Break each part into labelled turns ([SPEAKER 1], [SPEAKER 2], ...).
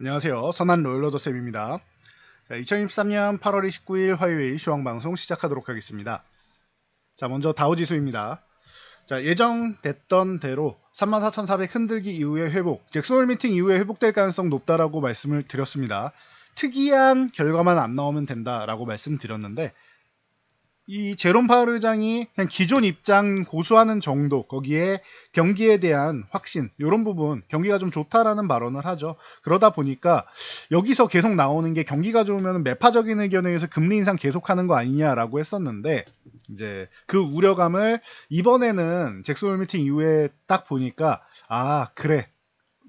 [SPEAKER 1] 안녕하세요. 선한 로열러더쌤입니다. 2023년 8월 29일 화요일 시황방송 시작하도록 하겠습니다. 자, 먼저 다우지수입니다. 자, 예정됐던 대로 34,400 흔들기 이후의 회복, 잭슨홀 미팅 이후에 회복될 가능성 높다라고 말씀을 드렸습니다. 특이한 결과만 안 나오면 된다라고 말씀드렸는데 이 제롬 파월 의장이 그냥 기존 입장 고수하는 정도, 거기에 경기에 대한 확신, 이런 부분, 경기가 좀 좋다라는 발언을 하죠. 그러다 보니까 여기서 계속 나오는 게 경기가 좋으면 매파적인 의견에 의해서 금리 인상 계속하는 거 아니냐라고 했었는데, 이제 그 우려감을 이번에는 잭슨 미팅 이후에 딱 보니까, 아, 그래.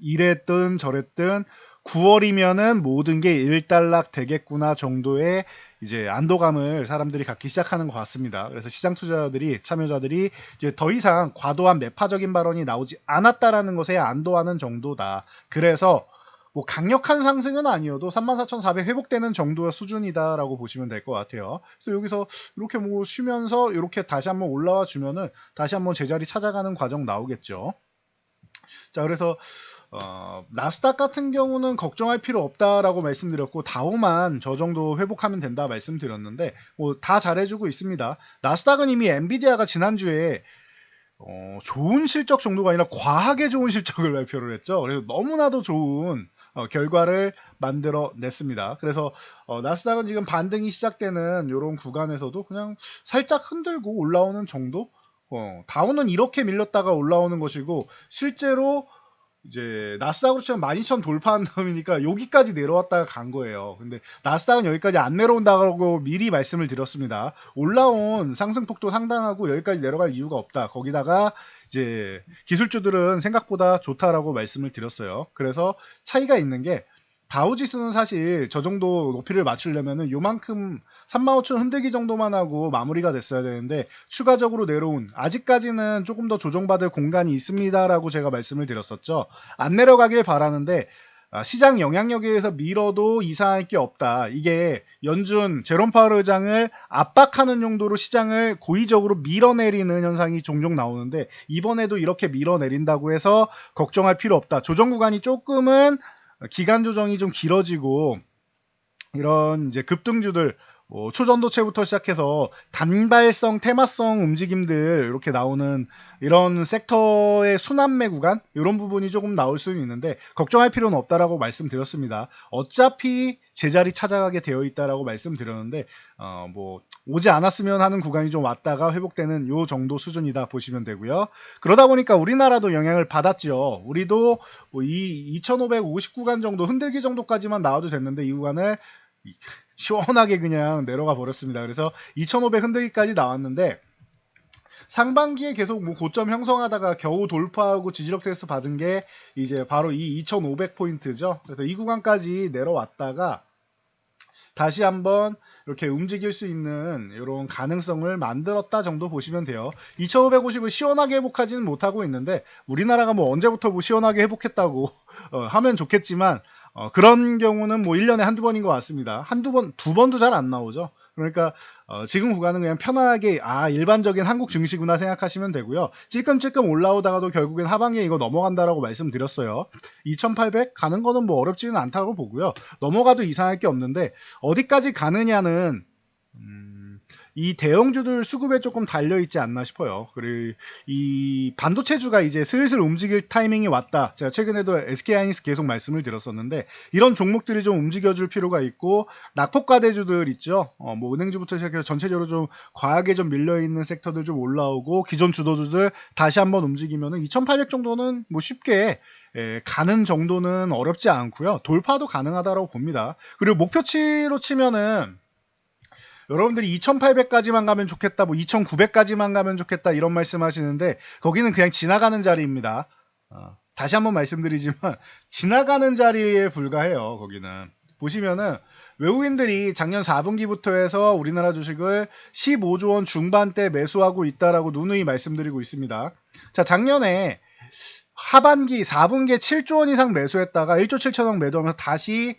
[SPEAKER 1] 이랬든 저랬든 9월이면은 모든 게 일단락 되겠구나 정도의 이제 안도감을 사람들이 갖기 시작하는 것 같습니다. 그래서 시장 투자자들이, 참여자들이 이제 더 이상 과도한 매파적인 발언이 나오지 않았다라는 것에 안도하는 정도다. 그래서 뭐 강력한 상승은 아니어도 34,400 회복되는 정도의 수준이다라고 보시면 될 것 같아요. 그래서 여기서 이렇게 뭐 쉬면서 이렇게 다시 한번 올라와 주면은 다시 한번 제자리 찾아가는 과정 나오겠죠. 자, 그래서 나스닥 같은 경우는 걱정할 필요 없다라고 말씀드렸고 다우만 저 정도 회복하면 된다 말씀드렸는데 뭐 다 잘해주고 있습니다. 나스닥은 이미 엔비디아가 지난주에 좋은 실적 정도가 아니라 과하게 좋은 실적을 발표를 했죠. 그래서 너무나도 좋은 결과를 만들어냈습니다. 그래서 나스닥은 지금 반등이 시작되는 이런 구간에서도 그냥 살짝 흔들고 올라오는 정도? 다우는 이렇게 밀렸다가 올라오는 것이고 실제로 이제 나스닥으로 치면 12,000 돌파한 다음이니까 여기까지 내려왔다가 간 거예요. 근데 나스닥은 여기까지 안 내려온다고 미리 말씀을 드렸습니다. 올라온 상승폭도 상당하고 여기까지 내려갈 이유가 없다. 거기다가 이제 기술주들은 생각보다 좋다라고 말씀을 드렸어요. 그래서 차이가 있는 게 다우지수는 사실 저 정도 높이를 맞추려면은 요만큼 35,000 흔들기 정도만 하고 마무리가 됐어야 되는데 추가적으로 내려온 아직까지는 조금 더 조정받을 공간이 있습니다라고 제가 말씀을 드렸었죠. 안 내려가길 바라는데 시장 영향력에 의해서 밀어도 이상할 게 없다. 이게 연준 제롬 파월 의장을 압박하는 용도로 시장을 고의적으로 밀어내리는 현상이 종종 나오는데 이번에도 이렇게 밀어내린다고 해서 걱정할 필요 없다. 조정 구간이 조금은 기간 조정이 좀 길어지고 이런 이제 급등주들 초전도체부터 시작해서 단발성, 테마성 움직임들 이렇게 나오는 이런 섹터의 순환매 구간 이런 부분이 조금 나올 수는 있는데 걱정할 필요는 없다라고 말씀드렸습니다. 어차피 제자리 찾아가게 되어 있다라고 말씀드렸는데 뭐 오지 않았으면 하는 구간이 좀 왔다가 회복되는 요 정도 수준이다 보시면 되고요. 그러다 보니까 우리나라도 영향을 받았죠. 우리도 뭐이 2,550 구간 정도 흔들기 정도까지만 나와도 됐는데 이 구간을 시원하게 그냥 내려가 버렸습니다. 그래서 2,500 흔들기까지 나왔는데 상반기에 계속 뭐 고점 형성하다가 겨우 돌파하고 지지력 테스트 받은 게 이제 바로 이 2,500포인트죠. 그래서 이 구간까지 내려왔다가 다시 한번 이렇게 움직일 수 있는 이런 가능성을 만들었다 정도 보시면 돼요. 2,550을 시원하게 회복하지는 못하고 있는데 우리나라가 뭐 언제부터 뭐 시원하게 회복했다고 하면 좋겠지만 그런 경우는 뭐 1년에 한두 번인 것 같습니다. 한두 번, 두 번도 잘 안 나오죠. 그러니까 지금 구간은 그냥 편안하게 일반적인 한국 증시구나 생각하시면 되고요. 찔끔찔끔 올라오다가도 결국엔 하반기에 이거 넘어간다라고 말씀드렸어요. 2,800 가는 거는 뭐 어렵지는 않다고 보고요. 넘어가도 이상할 게 없는데 어디까지 가느냐는 이 대형주들 수급에 조금 달려있지 않나 싶어요. 그리고 이 반도체주가 이제 슬슬 움직일 타이밍이 왔다. 제가 최근에도 SK하이닉스 계속 말씀을 드렸었는데 이런 종목들이 좀 움직여줄 필요가 있고 낙폭과대주들 있죠. 뭐 은행주부터 시작해서 전체적으로 좀 과하게 좀 밀려있는 섹터들 좀 올라오고 기존 주도주들 다시 한번 움직이면은 2,800 정도는 뭐 쉽게 가는 정도는 어렵지 않고요. 돌파도 가능하다고 봅니다. 그리고 목표치로 치면은 여러분들이 2,800까지만 가면 좋겠다, 뭐 2,900까지만 가면 좋겠다 이런 말씀하시는데 거기는 그냥 지나가는 자리입니다. 다시 한번 말씀드리지만 지나가는 자리에 불과해요. 거기는 보시면은 외국인들이 작년 4분기부터 해서 우리나라 주식을 15조 원 중반대 매수하고 있다라고 누누이 말씀드리고 있습니다. 자, 작년에 하반기 4분기에 7조 원 이상 매수했다가 1조 7천억 매도하면서 다시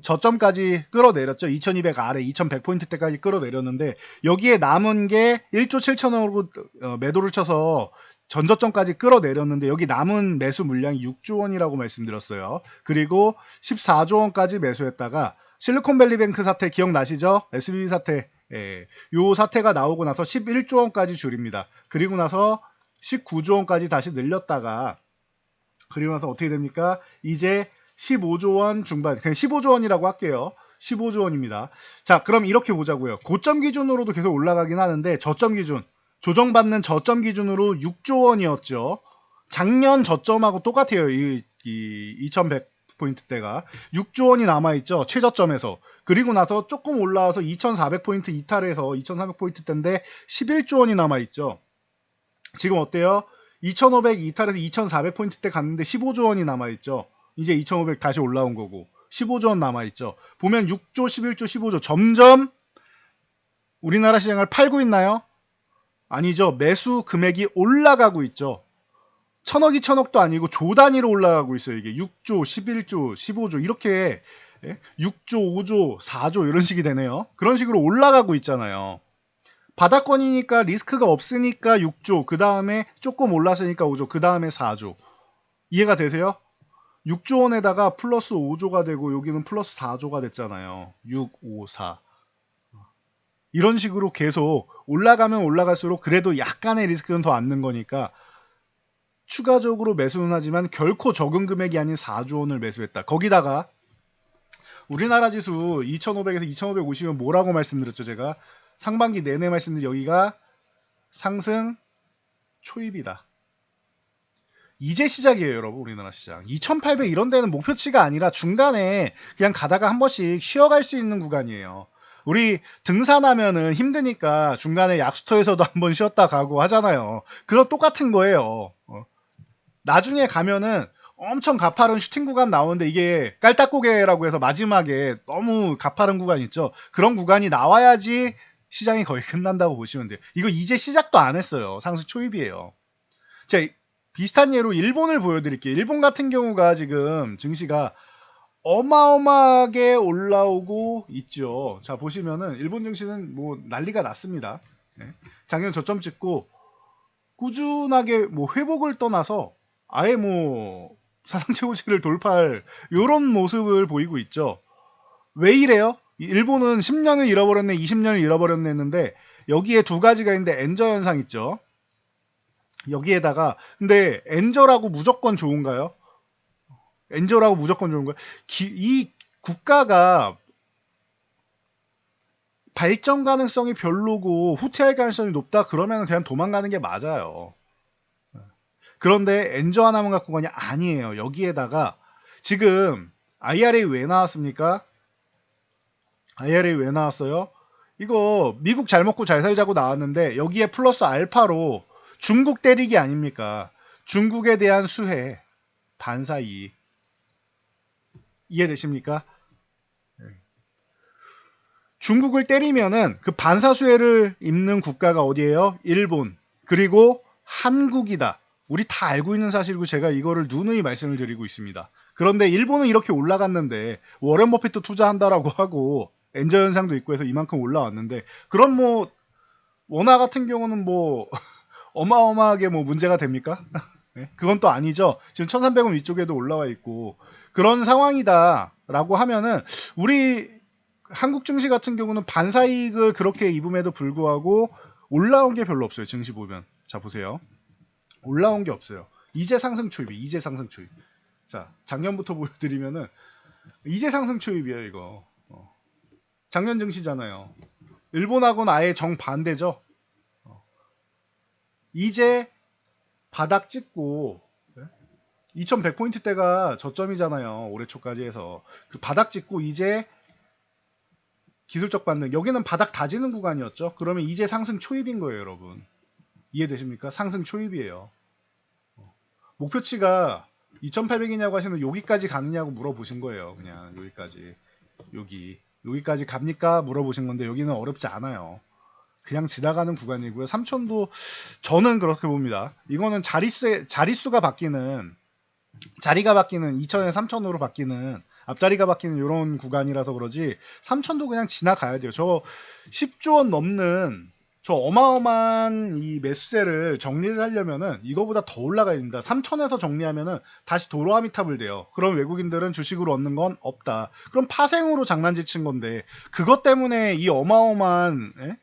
[SPEAKER 1] 저점까지 끌어내렸죠. 2200 아래 2100포인트대까지 끌어내렸는데 여기에 남은 게 1조 7천억으로 매도를 쳐서 전저점까지 끌어내렸는데 여기 남은 매수 물량이 6조 원이라고 말씀드렸어요. 그리고 14조 원까지 매수했다가 실리콘밸리뱅크 사태 기억나시죠? SBB 사태. 예, 요 사태가 나오고 나서 11조 원까지 줄입니다. 그리고 나서 19조 원까지 다시 늘렸다가 그리고 나서 어떻게 됩니까? 이제 15조 원 중반, 그냥 15조 원이라고 할게요. 15조 원입니다. 자, 그럼 이렇게 보자고요. 고점 기준으로도 계속 올라가긴 하는데 저점 기준, 조정받는 저점 기준으로 6조 원이었죠. 작년 저점하고 똑같아요. 이 2100포인트대가 6조 원이 남아있죠. 최저점에서. 그리고 나서 조금 올라와서 2400포인트 이탈해서 2300포인트대인데 11조 원이 남아있죠. 지금 어때요? 2500 이탈해서 2400포인트대 갔는데 15조 원이 남아있죠. 이제 2500 다시 올라온 거고 15조 원 남아있죠. 보면 6조, 11조, 15조 점점 우리나라 시장을 팔고 있나요? 아니죠. 매수 금액이 올라가고 있죠. 천억이 천억도 아니고 조 단위로 올라가고 있어요. 이게 6조, 11조, 15조 이렇게 6조, 5조, 4조 이런 식이 되네요. 그런 식으로 올라가고 있잖아요. 바닥권이니까 리스크가 없으니까 6조, 그 다음에 조금 올랐으니까 5조, 그 다음에 4조. 이해가 되세요? 6조 원에다가 플러스 5조가 되고 여기는 플러스 4조가 됐잖아요. 6, 5, 4. 이런 식으로 계속 올라가면 올라갈수록 그래도 약간의 리스크는 더 앉는 거니까 추가적으로 매수는 하지만 결코 적은 금액이 아닌 4조 원을 매수했다. 거기다가 우리나라 지수 2500에서 2550은 뭐라고 말씀드렸죠? 제가 상반기 내내 말씀드린 여기가 상승 초입이다. 이제 시작이에요, 여러분. 우리나라 시장 2800 이런 데는 목표치가 아니라 중간에 그냥 가다가 한 번씩 쉬어갈 수 있는 구간이에요. 우리 등산하면은 힘드니까 중간에 약수터에서도 한번 쉬었다 가고 하잖아요. 그런 똑같은 거예요. 나중에 가면은 엄청 가파른 슈팅 구간 나오는데 이게 깔딱고개라고 해서 마지막에 너무 가파른 구간 있죠. 그런 구간이 나와야지 시장이 거의 끝난다고 보시면 돼요. 이거 이제 시작도 안 했어요. 상승 초입이에요. 자, 비슷한 예로 일본을 보여드릴게요. 일본 같은 경우가 지금 증시가 어마어마하게 올라오고 있죠. 자, 보시면은 일본 증시는 뭐 난리가 났습니다. 작년 저점 찍고 꾸준하게 뭐 회복을 떠나서 아예 뭐 사상 최고치를 돌파할 이런 모습을 보이고 있죠. 왜 이래요? 일본은 10년을 잃어버렸네, 20년을 잃어버렸네 했는데 여기에 두 가지가 있는데 엔저 현상 있죠. 여기에다가 근데 엔저라고 무조건 좋은가요? 엔저라고 무조건 좋은가요? 이 국가가 발전 가능성이 별로고 후퇴할 가능성이 높다 그러면 그냥 도망가는 게 맞아요. 그런데 엔저 하나만 갖고 가냐? 아니에요. 여기에다가 지금 IRA 왜 나왔습니까? IRA 왜 나왔어요? 이거 미국 잘 먹고 잘 살자고 나왔는데 여기에 플러스 알파로 중국 때리기 아닙니까? 중국에 대한 수혜, 반사이익. 이해되십니까? 중국을 때리면은 그 반사수혜를 입는 국가가 어디예요? 일본. 그리고 한국이다. 우리 다 알고 있는 사실이고 제가 이거를 누누이 말씀을 드리고 있습니다. 그런데 일본은 이렇게 올라갔는데 워렌 버핏도 투자한다라고 하고 엔저 현상도 있고 해서 이만큼 올라왔는데 그럼 뭐 원화 같은 경우는 뭐 어마어마하게 뭐 문제가 됩니까? 네? 그건 또 아니죠. 지금 1300원 위쪽에도 올라와 있고 그런 상황이다라고 하면은 우리 한국 증시 같은 경우는 반사이익을 그렇게 입음에도 불구하고 올라온 게 별로 없어요. 증시 보면. 자, 보세요. 올라온 게 없어요. 이제 상승 초입이 이제 상승 초입. 자, 작년부터 보여드리면은 이제 상승 초입이에요, 이거. 작년 증시잖아요. 일본하고는 아예 정반대죠. 이제 바닥 찍고 2100포인트대가 저점이잖아요. 올해 초까지 해서. 그 바닥 찍고 이제 기술적 반등. 여기는 바닥 다지는 구간이었죠. 그러면 이제 상승 초입인 거예요, 여러분. 이해되십니까? 상승 초입이에요. 목표치가 2800이냐고 하시면 여기까지 가느냐고 물어보신 거예요. 그냥 여기까지. 여기까지 갑니까? 물어보신 건데 여기는 어렵지 않아요. 그냥 지나가는 구간이고요. 3000도 저는 그렇게 봅니다. 이거는 자리수가 바뀌는 자리가 바뀌는 2000에서 3000으로 바뀌는 앞자리가 바뀌는 이런 구간이라서 그러지 3000도 그냥 지나가야 돼요. 저 10조 원 넘는 저 어마어마한 이 매수세를 정리를 하려면은 이거보다 더 올라가야 됩니다. 3천에서 정리하면은 다시 도로아미탑을 돼요. 그럼 외국인들은 주식으로 얻는 건 없다. 그럼 파생으로 장난질 건데 그것 때문에 이 어마어마한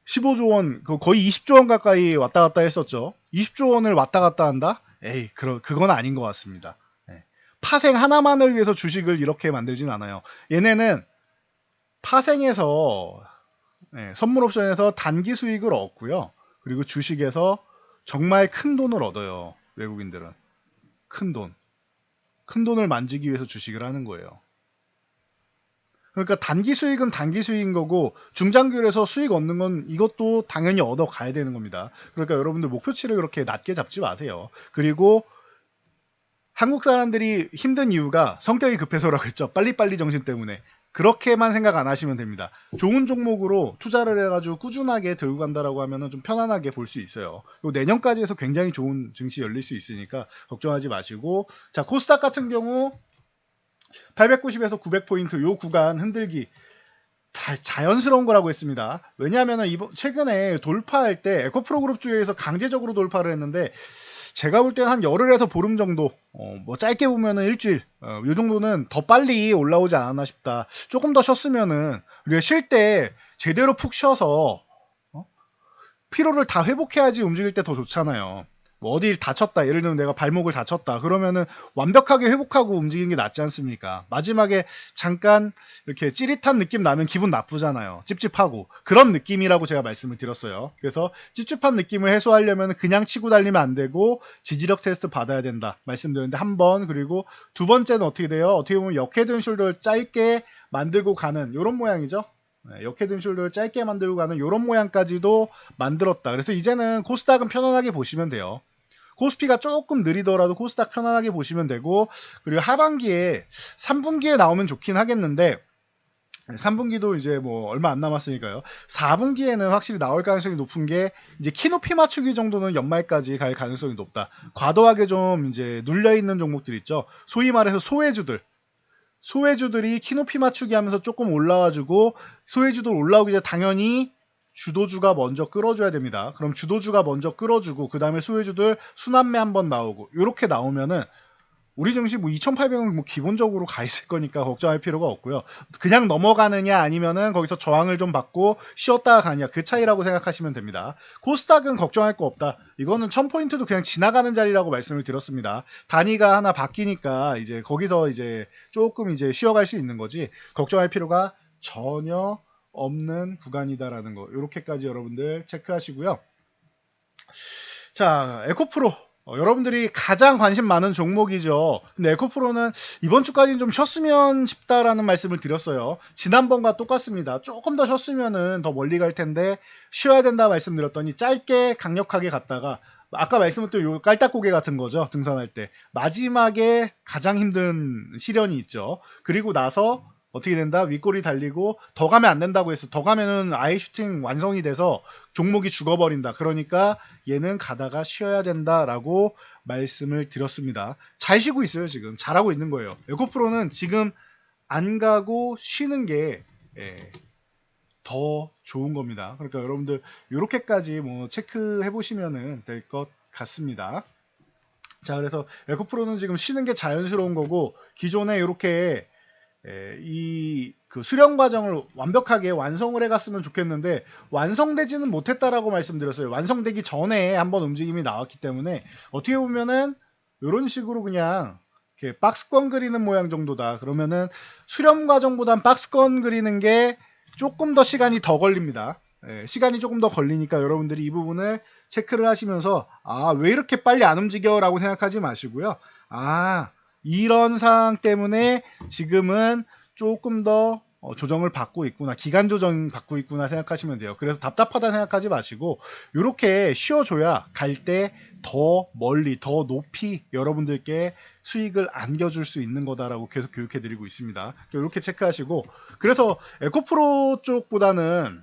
[SPEAKER 1] 15조 원, 거의 20조 원 가까이 왔다 갔다 했었죠. 20조 원을 왔다 갔다 한다? 에이, 그건 아닌 것 같습니다. 파생 하나만을 위해서 주식을 이렇게 만들진 않아요. 얘네는 파생에서 선물 옵션에서 단기 수익을 얻고요. 그리고 주식에서 정말 큰 돈을 얻어요. 외국인들은 큰 돈. 큰 돈을 만지기 위해서 주식을 하는 거예요. 그러니까 단기 수익은 단기 수익인 거고 중장기율에서 수익 얻는 건 이것도 당연히 얻어 가야 되는 겁니다. 그러니까 여러분들 목표치를 그렇게 낮게 잡지 마세요. 그리고 한국 사람들이 힘든 이유가 성격이 급해서라고 했죠. 빨리빨리 정신 때문에. 그렇게만 생각 안 하시면 됩니다. 좋은 종목으로 투자를 해가지고 꾸준하게 들고 간다라고 하면은 좀 편안하게 볼 수 있어요. 그리고 내년까지 해서 굉장히 좋은 증시 열릴 수 있으니까 걱정하지 마시고. 자, 코스닥 같은 경우 890에서 900포인트 요 구간 흔들기 자연스러운 거라고 했습니다. 왜냐하면 최근에 돌파할 때 에코프로 그룹 쪽에서 강제적으로 돌파를 했는데 제가 볼 때는 한 열흘에서 보름 정도, 뭐 짧게 보면은 일주일, 요 정도는 더 빨리 올라오지 않았나 싶다. 조금 더 쉬었으면은 우리가 쉴 때 제대로 푹 쉬어서 피로를 다 회복해야지 움직일 때 더 좋잖아요. 뭐 어디 다쳤다, 예를 들면 내가 발목을 다쳤다 그러면은 완벽하게 회복하고 움직이는 게 낫지 않습니까? 마지막에 잠깐 이렇게 찌릿한 느낌 나면 기분 나쁘잖아요. 찝찝하고 그런 느낌이라고 제가 말씀을 드렸어요. 그래서 찝찝한 느낌을 해소하려면 그냥 치고 달리면 안 되고 지지력 테스트 받아야 된다 말씀드렸는데 한 번, 그리고 두 번째는 어떻게 돼요? 어떻게 보면 역헤드 숄더를 짧게 만들고 가는 이런 모양이죠. 역헤드 숄더를 짧게 만들고 가는 이런 모양까지도 만들었다. 그래서 이제는 코스닥은 편안하게 보시면 돼요. 코스피가 조금 느리더라도 코스닥 편안하게 보시면 되고, 그리고 하반기에 3분기에 나오면 좋긴 하겠는데 3분기도 이제 뭐 얼마 안 남았으니까요. 4분기에는 확실히 나올 가능성이 높은 게 이제 키높이 맞추기 정도는 연말까지 갈 가능성이 높다. 과도하게 좀 이제 눌려 있는 종목들 있죠. 소위 말해서 소외주들이 키높이 맞추기 하면서 조금 올라와주고, 소외주들 올라오기 전에 당연히 주도주가 먼저 끌어줘야 됩니다. 그럼 주도주가 먼저 끌어주고 그 다음에 소외주들 순환매 한번 나오고 이렇게 나오면은 우리 증시 뭐 2,800원 뭐 기본적으로 가 있을 거니까 걱정할 필요가 없고요. 그냥 넘어가느냐 아니면은 거기서 저항을 좀 받고 쉬었다가 가느냐 그 차이라고 생각하시면 됩니다. 코스닥은 걱정할 거 없다. 이거는 1000포인트도 그냥 지나가는 자리라고 말씀을 드렸습니다. 단위가 하나 바뀌니까 이제 거기서 이제 조금 이제 쉬어갈 수 있는 거지 걱정할 필요가 전혀 없는 구간이다라는 거 이렇게까지 여러분들 체크하시고요. 자, 에코프로 여러분들이 가장 관심 많은 종목이죠. 근데 에코프로는 이번 주까지는 좀 쉬었으면 싶다라는 말씀을 드렸어요. 지난번과 똑같습니다. 조금 더 쉬었으면은 더 멀리 갈 텐데 쉬어야 된다 말씀드렸더니 짧게 강력하게 갔다가 아까 말씀드렸던 요 깔딱고개 같은 거죠. 등산할 때 마지막에 가장 힘든 시련이 있죠. 그리고 나서 어떻게 된다? 윗골이 달리고 더 가면 안 된다고 해서 더 가면은 아예 슈팅 완성이 돼서 종목이 죽어버린다. 그러니까 얘는 가다가 쉬어야 된다라고 말씀을 드렸습니다. 잘 쉬고 있어요. 지금 잘하고 있는 거예요. 에코프로는 지금 안 가고 쉬는 게 더 좋은 겁니다. 그러니까 여러분들 이렇게까지 뭐 체크해 보시면 될 것 같습니다. 자, 그래서 에코프로는 지금 쉬는 게 자연스러운 거고 기존에 이렇게 이 그 수령 과정을 완벽하게 완성을 해갔으면 좋겠는데 완성되지는 못했다라고 말씀드렸어요. 완성되기 전에 한번 움직임이 나왔기 때문에 어떻게 보면은 이런 식으로 그냥 이렇게 박스권 그리는 모양 정도다. 그러면은 수령 과정보단 박스권 그리는 게 조금 더 시간이 더 걸립니다. 시간이 조금 더 걸리니까 여러분들이 이 부분을 체크를 하시면서 왜 이렇게 빨리 안 움직여 라고 생각하지 마시고요. 이런 상황 때문에 지금은 조금 더 조정을 받고 있구나, 기간 조정 받고 있구나 생각하시면 돼요. 그래서 답답하다 생각하지 마시고 이렇게 쉬어줘야 갈 때 더 멀리 더 높이 여러분들께 수익을 안겨줄 수 있는 거다라고 계속 교육해 드리고 있습니다. 이렇게 체크하시고, 그래서 에코프로 쪽보다는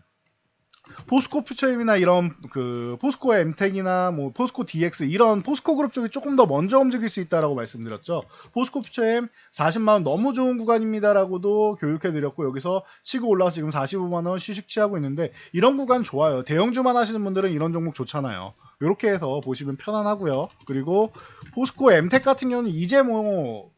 [SPEAKER 1] 포스코 퓨처엠이나 이런 그 포스코 엠텍이나 뭐 포스코 DX 이런 포스코 그룹 쪽이 조금 더 먼저 움직일 수 있다라고 말씀드렸죠. 포스코 퓨처엠 40만원 너무 좋은 구간입니다라고도 교육해드렸고, 여기서 치고 올라서 지금 45만원 시식 취하고 있는데 이런 구간 좋아요. 대형주만 하시는 분들은 이런 종목 좋잖아요. 이렇게 해서 보시면 편안하고요. 그리고 포스코 엠텍 같은 경우는 이제 뭐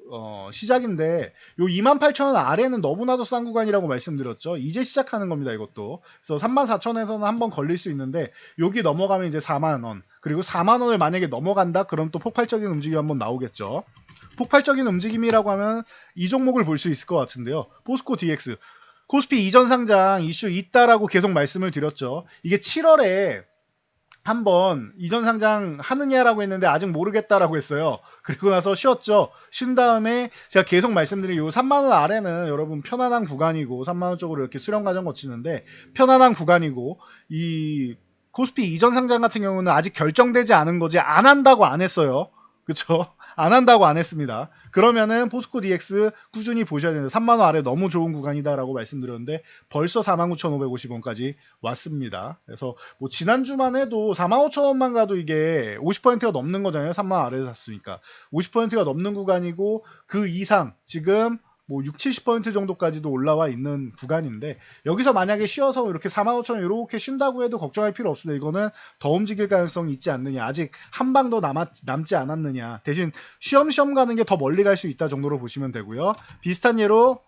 [SPEAKER 1] 시작인데 요 28,000원 아래는 너무나도 싼 구간이라고 말씀드렸죠. 이제 시작하는 겁니다, 이것도. 그래서 34,000원에서는 한번 걸릴 수 있는데 여기 넘어가면 이제 4만원, 그리고 4만원을 만약에 넘어간다 그럼 또 폭발적인 움직임이 한번 나오겠죠. 폭발적인 움직임이라고 하면 이 종목을 볼 수 있을 것 같은데요. 포스코 DX 코스피 이전 상장 이슈 있다라고 계속 말씀을 드렸죠. 이게 7월에 한번 이전 상장 하느냐라고 했는데 아직 모르겠다라고 했어요. 그리고 나서 쉬었죠. 쉰 다음에 제가 계속 말씀드린 요 3만원 아래는 여러분 편안한 구간이고, 3만원 쪽으로 이렇게 수렴 과정 거치는데 편안한 구간이고, 이 코스피 이전 상장 같은 경우는 아직 결정되지 않은 거지 안 한다고 안 했어요. 그쵸? 안 한다고 안 했습니다. 그러면은 포스코 DX 꾸준히 보셔야 되는데 3만원 아래 너무 좋은 구간이다라고 말씀드렸는데 벌써 49,550원까지 왔습니다. 그래서 뭐 지난주만 해도 45,000원만 가도 이게 50%가 넘는 거잖아요. 3만원 아래에서 샀으니까 50%가 넘는 구간이고, 그 이상 지금 뭐 6, 70% 정도까지도 올라와 있는 구간인데, 여기서 만약에 쉬어서 이렇게 45,000원 이렇게 쉰다고 해도 걱정할 필요 없습니다. 이거는 더 움직일 가능성이 있지 않느냐, 아직 한 방 더 남지 않았느냐, 대신 쉬엄쉬엄 가는 게 더 멀리 갈 수 있다 정도로 보시면 되고요. 비슷한 예로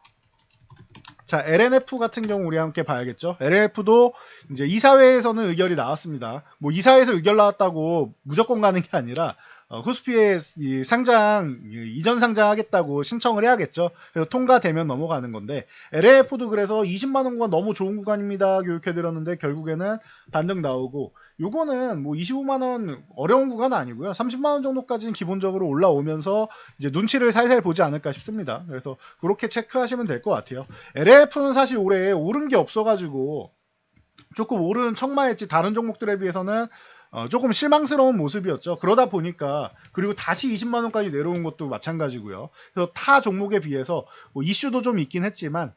[SPEAKER 1] 자, LNF 같은 경우 우리 함께 봐야겠죠. LNF도 이제 이사회에서는 의결이 나왔습니다. 뭐 이사회에서 의결 나왔다고 무조건 가는 게 아니라 코스피에 이 상장 이전 상장하겠다고 신청을 해야겠죠. 그래서 통과되면 넘어가는 건데, LNF도 그래서 20만 원구간 너무 좋은 구간입니다 교육해드렸는데 결국에는 반등 나오고, 요거는 뭐 25만 원 어려운 구간은 아니고요. 30만 원 정도까지는 기본적으로 올라오면서 이제 눈치를 살살 보지 않을까 싶습니다. 그래서 그렇게 체크하시면 될 것 같아요. LNF는 사실 올해 오른 게 없어가지고 조금 오른 척마했지, 다른 종목들에 비해서는 조금 실망스러운 모습이었죠. 그러다 보니까, 그리고 다시 20만 원까지 내려온 것도 마찬가지고요. 그래서 타 종목에 비해서 뭐 이슈도 좀 있긴 했지만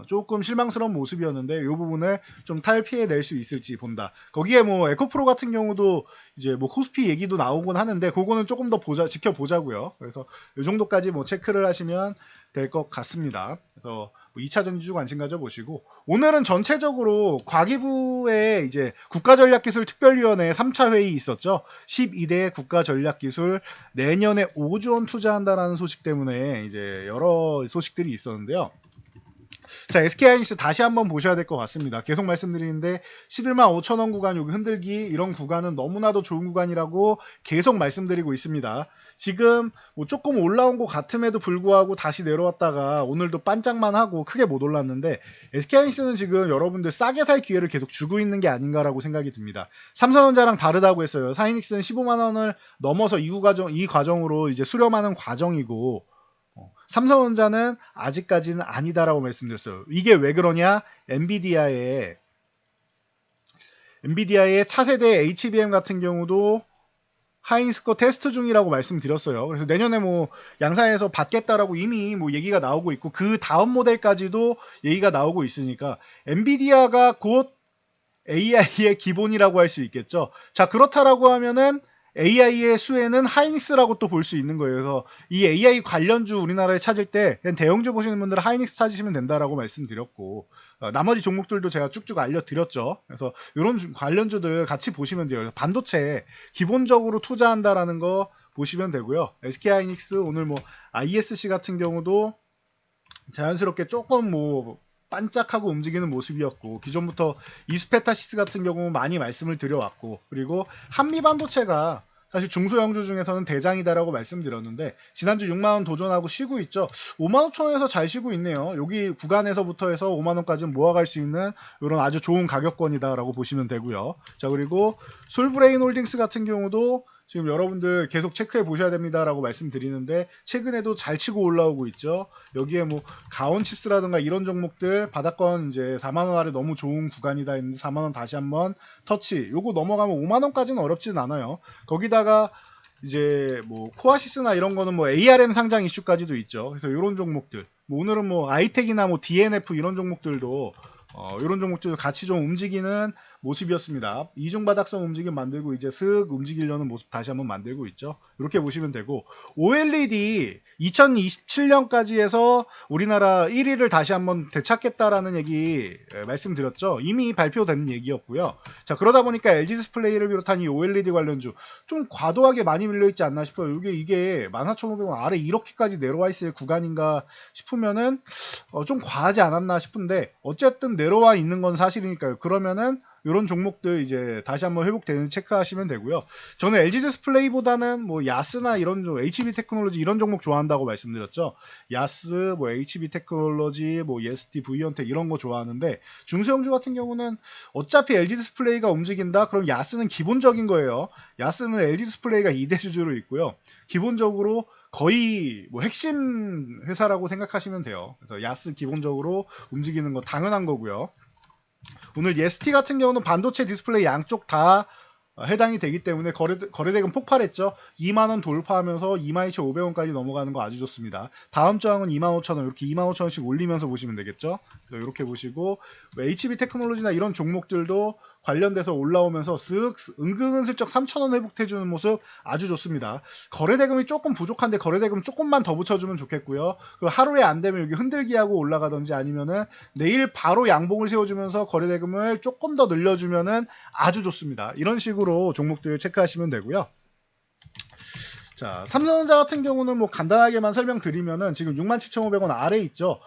[SPEAKER 1] 조금 실망스러운 모습이었는데, 이 부분을 좀 탈피해낼 수 있을지 본다. 거기에 뭐 에코프로 같은 경우도 이제 뭐 코스피 얘기도 나오곤 하는데 그거는 조금 더 지켜보자고요. 그래서 이 정도까지 뭐 체크를 하시면 될 것 같습니다. 그래서 2차 전지주 관심 가져보시고, 오늘은 전체적으로 과기부의 이제 국가전략기술특별위원회 3차 회의 있었죠. 12대 국가전략기술 내년에 5조 원 투자한다라는 소식 때문에 이제 여러 소식들이 있었는데요. 자, SK하이닉스 다시 한번 보셔야 될 것 같습니다. 계속 말씀드리는데 11만 5천 원 구간 여기 흔들기, 이런 구간은 너무나도 좋은 구간이라고 계속 말씀드리고 있습니다. 지금 뭐 조금 올라온 것 같음에도 불구하고 다시 내려왔다가 오늘도 반짝만 하고 크게 못 올랐는데, SK하이닉스는 지금 여러분들 싸게 살 기회를 계속 주고 있는 게 아닌가라고 생각이 듭니다. 삼성전자랑 다르다고 했어요. 하이닉스는 15만 원을 넘어서 이 과정으로 이제 수렴하는 과정이고, 삼성전자는 아직까지는 아니다라고 말씀드렸어요. 이게 왜 그러냐? 엔비디아의 차세대 HBM 같은 경우도 하이닉스 거 테스트 중이라고 말씀드렸어요. 그래서 내년에 뭐 양산에서 받겠다라고 이미 뭐 얘기가 나오고 있고, 그 다음 모델까지도 얘기가 나오고 있으니까 엔비디아가 곧 AI의 기본이라고 할 수 있겠죠. 자, 그렇다라고 하면은 AI의 수혜는 하이닉스라고 또 볼 수 있는 거예요. 그래서 이 AI 관련주 우리나라에 찾을 때 그냥 대형주 보시는 분들은 하이닉스 찾으시면 된다라고 말씀드렸고, 나머지 종목들도 제가 쭉쭉 알려드렸죠. 그래서 이런 관련주들 같이 보시면 돼요. 반도체 기본적으로 투자한다라는 거 보시면 되고요. SK하이닉스 오늘 뭐 ISC 같은 경우도 자연스럽게 조금 뭐 반짝하고 움직이는 모습이었고, 기존부터 이스페타시스 같은 경우 많이 말씀을 드려왔고, 그리고 한미반도체가 사실 중소형주 중에서는 대장이다라고 말씀드렸는데 지난주 6만원 도전하고 쉬고 있죠. 5만 5천원에서 잘 쉬고 있네요. 여기 구간에서부터 해서 5만원까지 모아갈 수 있는 이런 아주 좋은 가격권이다라고 보시면 되고요. 자, 그리고 솔브레인 홀딩스 같은 경우도 지금 여러분들 계속 체크해 보셔야 됩니다라고 말씀드리는데 최근에도 잘 치고 올라오고 있죠. 여기에 뭐 가온칩스라든가 이런 종목들 바닥권 이제 4만원 아래 너무 좋은 구간이다 했는데 4만원 다시 한번 터치, 요거 넘어가면 5만원까지는 어렵진 않아요. 거기다가 이제 뭐 코아시스나 이런 거는 뭐 ARM 상장 이슈까지도 있죠. 그래서 이런 종목들, 뭐 오늘은 뭐 아이텍이나 뭐 DNF 이런 종목들도 같이 좀 움직이는 모습이었습니다. 이중바닥성 움직임 만들고 이제 슥 움직이려는 모습 다시 한번 만들고 있죠. 이렇게 보시면 되고 OLED 2027년까지 해서 우리나라 1위를 다시 한번 되찾겠다라는 얘기 말씀드렸죠. 이미 발표된 얘기였고요. 자, 그러다 보니까 LG 디스플레이를 비롯한 이 OLED 관련주 좀 과도하게 많이 밀려있지 않나 싶어요. 이게 14,500원 아래 이렇게까지 내려와 있을 구간인가 싶으면은 좀 과하지 않았나 싶은데 어쨌든 내려와 있는 건 사실이니까요. 그러면은 이런 종목들 이제 다시 한번 회복되는 체크하시면 되고요. 저는 LG 디스플레이보다는 뭐 야스나 이런 HB 테크놀로지 이런 종목 좋아한다고 말씀드렸죠. 야스, 뭐 HB 테크놀로지, 뭐 예스티, V현텍 이런 거 좋아하는데 중소형주 같은 경우는 어차피 LG 디스플레이가 움직인다. 그럼 야스는 기본적인 거예요. 야스는 LG 디스플레이가 2대 주주로 있고요. 기본적으로 거의 뭐 핵심 회사라고 생각하시면 돼요. 그래서 야스 기본적으로 움직이는 거 당연한 거고요. 오늘 예스티 같은 경우는 반도체 디스플레이 양쪽 다 해당이 되기 때문에 거래대금 폭발했죠. 2만원 돌파하면서 22,500원까지 넘어가는 거 아주 좋습니다. 다음 저항은 25,000원 이렇게 25,000원씩 올리면서 보시면 되겠죠. 이렇게 보시고 HB 테크놀로지나 이런 종목들도 관련돼서 올라오면서 쓱 은근슬쩍 3,000원 회복해주는 모습 아주 좋습니다. 거래대금이 조금 부족한데 거래대금 조금만 더 붙여주면 좋겠고요. 하루에 안 되면 여기 흔들기하고 올라가든지 아니면은 내일 바로 양봉을 세워주면서 거래대금을 조금 더 늘려주면은 아주 좋습니다. 이런 식으로 종목들 체크하시면 되고요. 자, 삼성전자 같은 경우는 뭐 간단하게만 설명드리면은 지금 67,500원 아래 있죠.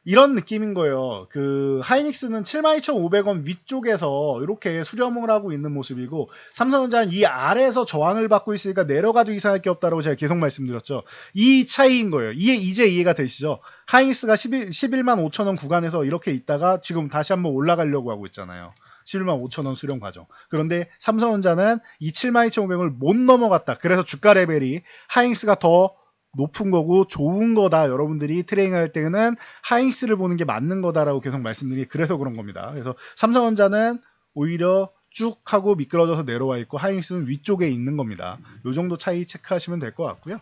[SPEAKER 1] 이런 느낌인 거예요. 그 하이닉스는 72,500원 위쪽에서 이렇게 수렴을 하고 있는 모습이고 삼성전자는 이 아래에서 저항을 받고 있으니까 내려가도 이상할 게 없다고 제가 계속 말씀드렸죠. 이 차이인 거예요. 이제 이해가 되시죠? 하이닉스가 11만 5천원 구간에서 이렇게 있다가 지금 다시 한번 올라가려고 하고 있잖아요. 11만 5천원 수렴 과정. 그런데 삼성전자는 이 72,500원을 못 넘어갔다. 그래서 주가 레벨이 하이닉스가 더 높은 거고 좋은 거다. 여러분들이 트레이닝할 때는 하이닉스를 보는 게 맞는 거다라고 계속 말씀드리 그래서 그런 겁니다. 그래서 삼성전자는 오히려 쭉 하고 미끄러져서 내려와 있고 하이닉스는 위쪽에 있는 겁니다. 요 정도 차이 체크하시면 될 것 같고요.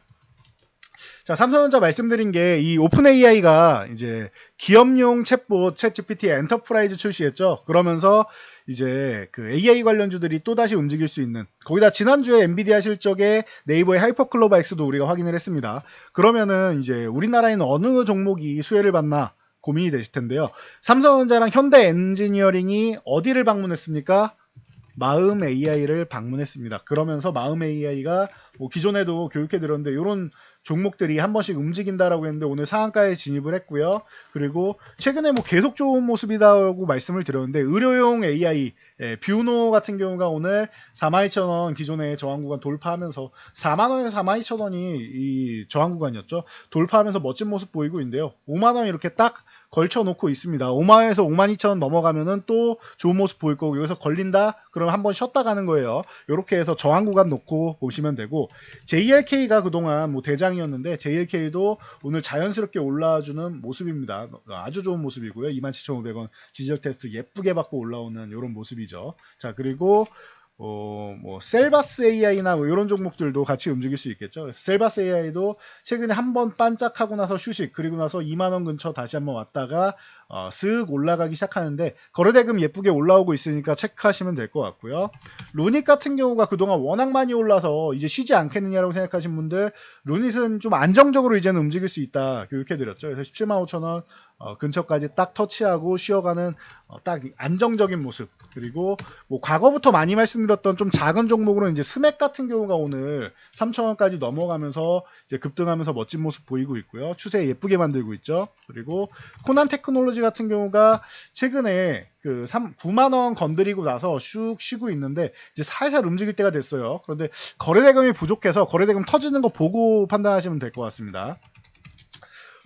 [SPEAKER 1] 자, 삼성전자 말씀드린 게 이 오픈 AI가 이제 기업용 챗봇 챗GPT 엔터프라이즈 출시했죠. 그러면서 이제 그 AI 관련주들이 또다시 움직일 수 있는 거기다 지난주에 엔비디아 실적에 네이버의 하이퍼클로바 X도 우리가 확인을 했습니다. 그러면은 이제 우리나라에는 어느 종목이 수혜를 받나 고민이 되실 텐데요. 삼성전자랑 현대 엔지니어링이 어디를 방문했습니까? 마음 AI를 방문했습니다. 그러면서 마음 AI가 뭐 기존에도 교육해 드렸는데 이런 종목들이 한 번씩 움직인다라고 했는데 오늘 상한가에 진입을 했고요. 그리고 최근에 뭐 계속 좋은 모습이다라고 말씀을 드렸는데 의료용 AI 뷰노 같은 경우가 오늘 42,000원 기존의 저항 구간 돌파하면서 4만원에서 42,000원이 이 저항 구간이었죠. 돌파하면서 멋진 모습 보이고 있는데요. 5만원 이렇게 딱 걸쳐놓고 있습니다. 5만원에서 52,000원 넘어가면은 또 좋은 모습 보일 거고 여기서 걸린다? 그럼 한번 쉬었다 가는 거예요. 이렇게 해서 저항 구간 놓고 보시면 되고 JLK가 그동안 뭐 대장이었는데 JLK도 오늘 자연스럽게 올라와주는 모습입니다. 아주 좋은 모습이고요. 27,500원 지지력 테스트 예쁘게 받고 올라오는 이런 모습이죠. 자, 그리고 뭐 셀바스 AI나 뭐 이런 종목들도 같이 움직일 수 있겠죠. 그래서 셀바스 AI도 최근에 한번 반짝하고 나서 휴식 그리고 나서 2만원 근처 다시 한번 왔다가 슥 올라가기 시작하는데 거래대금 예쁘게 올라오고 있으니까 체크하시면 될 것 같고요. 루닛 같은 경우가 그동안 워낙 많이 올라서 이제 쉬지 않겠느냐라고 생각하신 분들 루닛은 좀 안정적으로 이제는 움직일 수 있다 교육해드렸죠. 그래서 17만 5천원 근처까지 딱 터치하고 쉬어가는 딱 안정적인 모습. 그리고 뭐 과거부터 많이 말씀드렸던 좀 작은 종목으로 이제 스맥 같은 경우가 오늘 3,000원까지 넘어가면서 이제 급등하면서 멋진 모습 보이고 있고요. 추세 예쁘게 만들고 있죠. 그리고 코난 테크놀로지 같은 경우가 최근에 그 9만원 건드리고 나서 슉 쉬고 있는데 이제 살살 움직일 때가 됐어요. 그런데 거래대금이 부족해서 거래대금 터지는 거 보고 판단하시면 될 것 같습니다.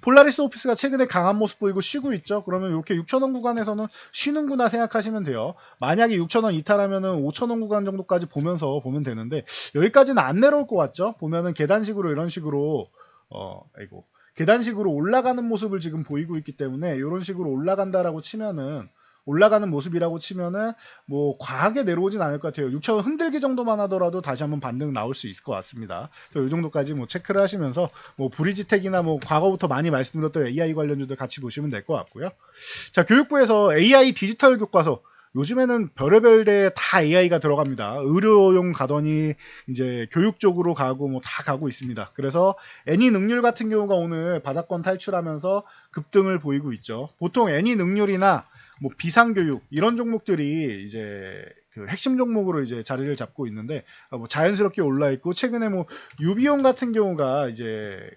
[SPEAKER 1] 폴라리스 오피스가 최근에 강한 모습 보이고 쉬고 있죠. 그러면 이렇게 6,000원 구간에서는 쉬는구나 생각하시면 돼요. 만약에 6,000원 이탈하면은 5,000원 구간 정도까지 보면서 보면 되는데 여기까지는 안 내려올 것 같죠. 보면은 계단식으로 이런 식으로 계단식으로 올라가는 모습을 지금 보이고 있기 때문에 이런 식으로 올라간다라고 치면은 올라가는 모습이라고 치면은 뭐 과하게 내려오진 않을 것 같아요. 6,000원 흔들기 정도만 하더라도 다시 한번 반등 나올 수 있을 것 같습니다. 그래서 이 정도까지 뭐 체크를 하시면서 뭐 브리지텍이나 뭐 과거부터 많이 말씀드렸던 AI 관련주들 같이 보시면 될 것 같고요. 자, 교육부에서 AI 디지털 교과서 요즘에는 별의별 데에 다 AI가 들어갑니다. 의료용 가더니 이제 교육 쪽으로 가고 뭐 다 가고 있습니다. 그래서 애니 능률 같은 경우가 오늘 바닥권 탈출하면서 급등을 보이고 있죠. 보통 애니 능률이나 뭐 비상교육 이런 종목들이 이제 그 핵심 종목으로 이제 자리를 잡고 있는데 뭐 자연스럽게 올라 있고 최근에 뭐 유비온 같은 경우가 이제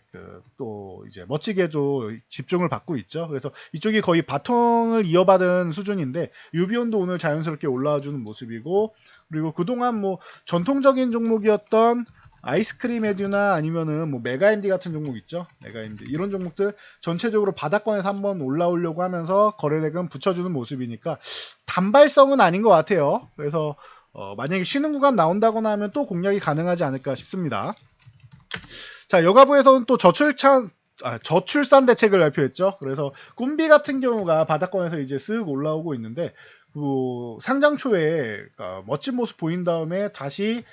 [SPEAKER 1] 또 이제 멋지게도 집중을 받고 있죠. 그래서 이쪽이 거의 바통을 이어받은 수준인데 유비온도 오늘 자연스럽게 올라와주는 모습이고 그리고 그동안 뭐 전통적인 종목이었던 아이스크림 에듀나 아니면은 뭐 메가MD 같은 종목 있죠. 메가MD 이런 종목들 전체적으로 바닥권에서 한번 올라오려고 하면서 거래대금 붙여주는 모습이니까 단발성은 아닌 것 같아요. 그래서 만약에 쉬는 구간 나온다거나 하면 또 공략이 가능하지 않을까 싶습니다. 자, 여가부에서는 또 저출산 대책을 발표했죠. 그래서 꿈비 같은 경우가 바닥권에서 이제 쓱 올라오고 있는데 그 상장 초에 멋진 모습 보인 다음에 다시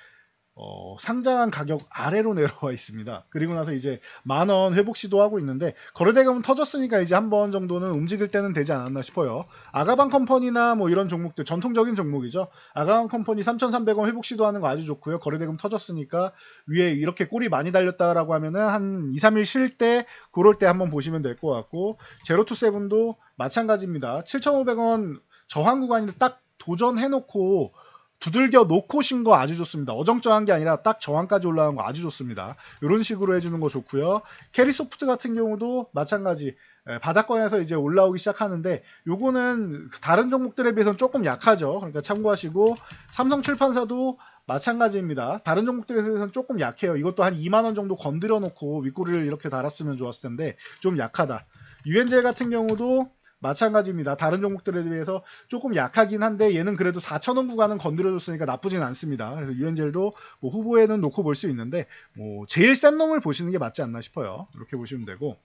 [SPEAKER 1] 상장한 가격 아래로 내려와 있습니다. 그리고 나서 이제 10,000원 회복 시도하고 있는데 거래대금은 터졌으니까 이제 한 번 정도는 움직일 때는 되지 않았나 싶어요. 아가방 컴퍼니나 뭐 이런 종목들 전통적인 종목이죠. 아가방 컴퍼니 3,300원 회복 시도하는 거 아주 좋고요. 거래대금 터졌으니까 위에 이렇게 꼬리 많이 달렸다라고 하면은 한 2, 3일 쉴 때 그럴 때 한번 보시면 될 것 같고 제로투세븐도 마찬가지입니다. 7,500원 저항 구간인데 딱 도전해놓고 두들겨 놓고 신 거 아주 좋습니다. 어정쩡한 게 아니라 딱 저항까지 올라간 거 아주 좋습니다. 이런 식으로 해주는 거 좋고요. 캐리소프트 같은 경우도 마찬가지 바닥권에서 이제 올라오기 시작하는데 요거는 다른 종목들에 비해서는 조금 약하죠. 그러니까 참고하시고 삼성출판사도 마찬가지입니다. 다른 종목들에 비해서는 조금 약해요. 이것도 한 2만원 정도 건드려 놓고 윗꼬리를 이렇게 달았으면 좋았을 텐데 좀 약하다. 유엔젤 같은 경우도 마찬가지입니다. 다른 종목들에 비해서 조금 약하긴 한데 얘는 그래도 4,000원 구간은 건드려줬으니까 나쁘진 않습니다. 그래서 유엔젤도 뭐 후보에는 놓고 볼 수 있는데 뭐 제일 센 놈을 보시는 게 맞지 않나 싶어요. 이렇게 보시면 되고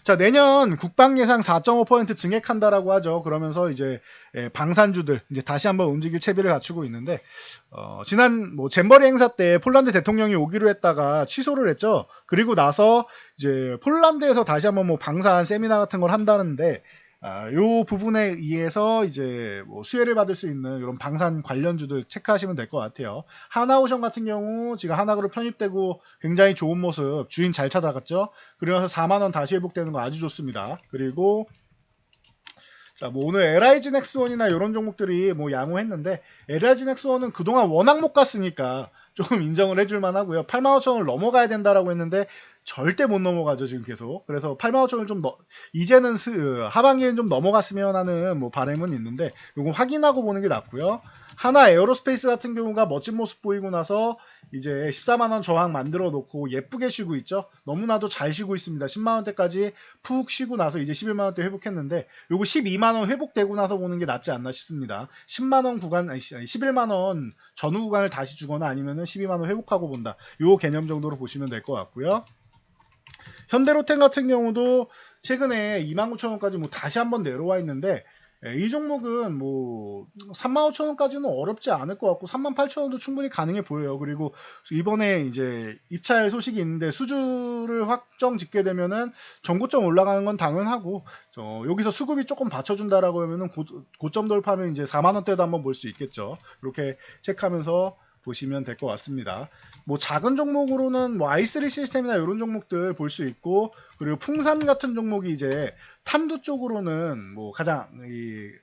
[SPEAKER 1] 자, 내년 국방 예상 4.5% 증액한다라고 하죠. 그러면서 이제 방산주들 이제 다시 한번 움직일 채비를 갖추고 있는데 지난 뭐 잼버리 행사 때 폴란드 대통령이 오기로 했다가 취소를 했죠. 그리고 나서 이제 폴란드에서 다시 한번 뭐 방산 세미나 같은 걸 한다는데 요 부분에 의해서 이제 뭐 수혜를 받을 수 있는 이런 방산 관련주들 체크하시면 될 것 같아요. 하나오션 같은 경우 지금 하나그룹 편입되고 굉장히 좋은 모습 주인 잘 찾아갔죠. 그러면서 4만원 다시 회복되는 거 아주 좋습니다. 그리고 자, 뭐 오늘 LIG 넥스원이나 이런 종목들이 뭐 양호했는데 LIG 넥스원은 그동안 워낙 못 갔으니까 조금 인정을 해줄 만하고요. 85,000원을 넘어가야 된다라고 했는데 절대 못 넘어가죠 지금 계속. 그래서 85,000원을 좀 이제는 하반기에는 좀 넘어갔으면 하는 뭐 바람은 있는데 이건 확인하고 보는 게 낫고요. 하나 에어로스페이스 같은 경우가 멋진 모습 보이고 나서 이제 14만원 저항 만들어 놓고 예쁘게 쉬고 있죠. 너무나도 잘 쉬고 있습니다. 10만원대까지 푹 쉬고 나서 이제 11만원대 회복했는데 요거 12만원 회복되고 나서 보는 게 낫지 않나 싶습니다. 10만원 구간, 아니 11만원 전후 구간을 다시 주거나 아니면은 12만원 회복하고 본다. 요 개념 정도로 보시면 될 것 같고요. 현대로템 같은 경우도 최근에 29,000원까지 뭐 다시 한번 내려와 있는데 이 종목은 뭐 35,000원까지는 어렵지 않을 것 같고 38,000원도 충분히 가능해 보여요. 그리고 이번에 이제 입찰 소식이 있는데 수주를 확정 짓게 되면은 전고점 올라가는 건 당연하고 여기서 수급이 조금 받쳐준다라고 하면은 고점 돌파하면 이제 4만원대도 한번 볼 수 있겠죠. 이렇게 체크하면서 보시면 될 것 같습니다. 뭐 작은 종목으로는 뭐 i3 시스템이나 이런 종목들 볼 수 있고 그리고 풍산 같은 종목이 이제 탐두 쪽으로는 뭐 가장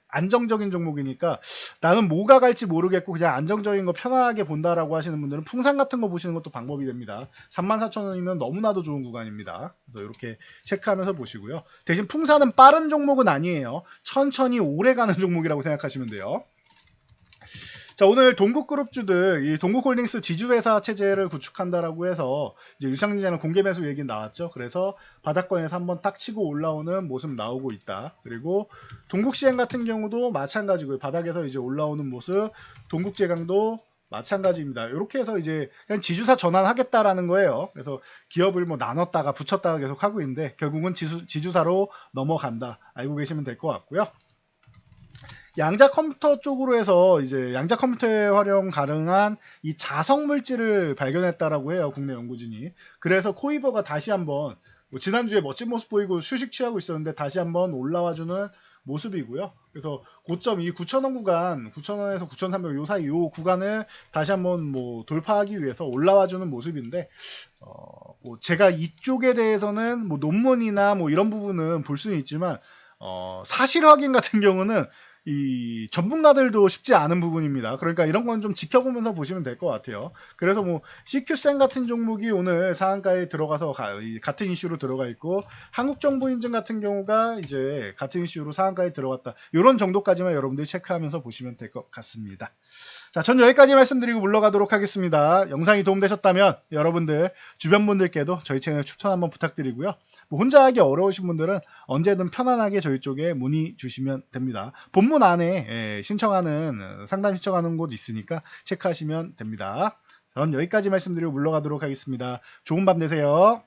[SPEAKER 1] 안정적인 종목이니까 나는 뭐가 갈지 모르겠고 그냥 안정적인 거 편하게 본다라고 하시는 분들은 풍산 같은 거 보시는 것도 방법이 됩니다. 34,000원이면 너무나도 좋은 구간입니다. 그래서 이렇게 체크하면서 보시고요. 대신 풍산은 빠른 종목은 아니에요. 천천히 오래 가는 종목이라고 생각하시면 돼요. 자, 오늘 동국그룹주들, 이 동국홀딩스 지주회사 체제를 구축한다라고 해서 이제 유상증자는 공개 매수 얘기 나왔죠. 그래서 바닥권에서 한번 딱 치고 올라오는 모습 나오고 있다. 그리고 동국시행 같은 경우도 마찬가지고요. 바닥에서 이제 올라오는 모습, 동국제강도 마찬가지입니다. 이렇게 해서 이제 그냥 지주사 전환하겠다라는 거예요. 그래서 기업을 뭐 나눴다가 붙였다가 계속 하고 있는데 결국은 지주사로 넘어간다. 알고 계시면 될 것 같고요. 양자 컴퓨터 쪽으로 해서 이제 양자 컴퓨터에 활용 가능한 이 자석 물질을 발견했다라고 해요. 국내 연구진이. 그래서 코이버가 다시 한번 뭐 지난주에 멋진 모습 보이고 휴식 취하고 있었는데 다시 한번 올라와주는 모습이고요. 그래서 고점 이 9,000원 구간, 9,000원에서 9,300원 요 사이 요 구간을 다시 한번 뭐 돌파하기 위해서 올라와주는 모습인데, 뭐 제가 이쪽에 대해서는 뭐 논문이나 뭐 이런 부분은 볼 수는 있지만, 사실 확인 같은 경우는 이 전문가들도 쉽지 않은 부분입니다. 그러니까 이런 건 좀 지켜보면서 보시면 될 것 같아요. 그래서 뭐 CQ센 같은 종목이 오늘 상한가에 들어가서 같은 이슈로 들어가 있고, 한국정보인증 같은 경우가 이제 같은 이슈로 상한가에 들어갔다. 이런 정도까지만 여러분들이 체크하면서 보시면 될 것 같습니다. 자, 전 여기까지 말씀드리고 물러가도록 하겠습니다. 영상이 도움되셨다면 여러분들 주변 분들께도 저희 채널 추천 한번 부탁드리고요. 뭐 혼자 하기 어려우신 분들은 언제든 편안하게 저희 쪽에 문의 주시면 됩니다. 본문 안에 상담 신청하는 곳 있으니까 체크하시면 됩니다. 전 여기까지 말씀드리고 물러가도록 하겠습니다. 좋은 밤 되세요.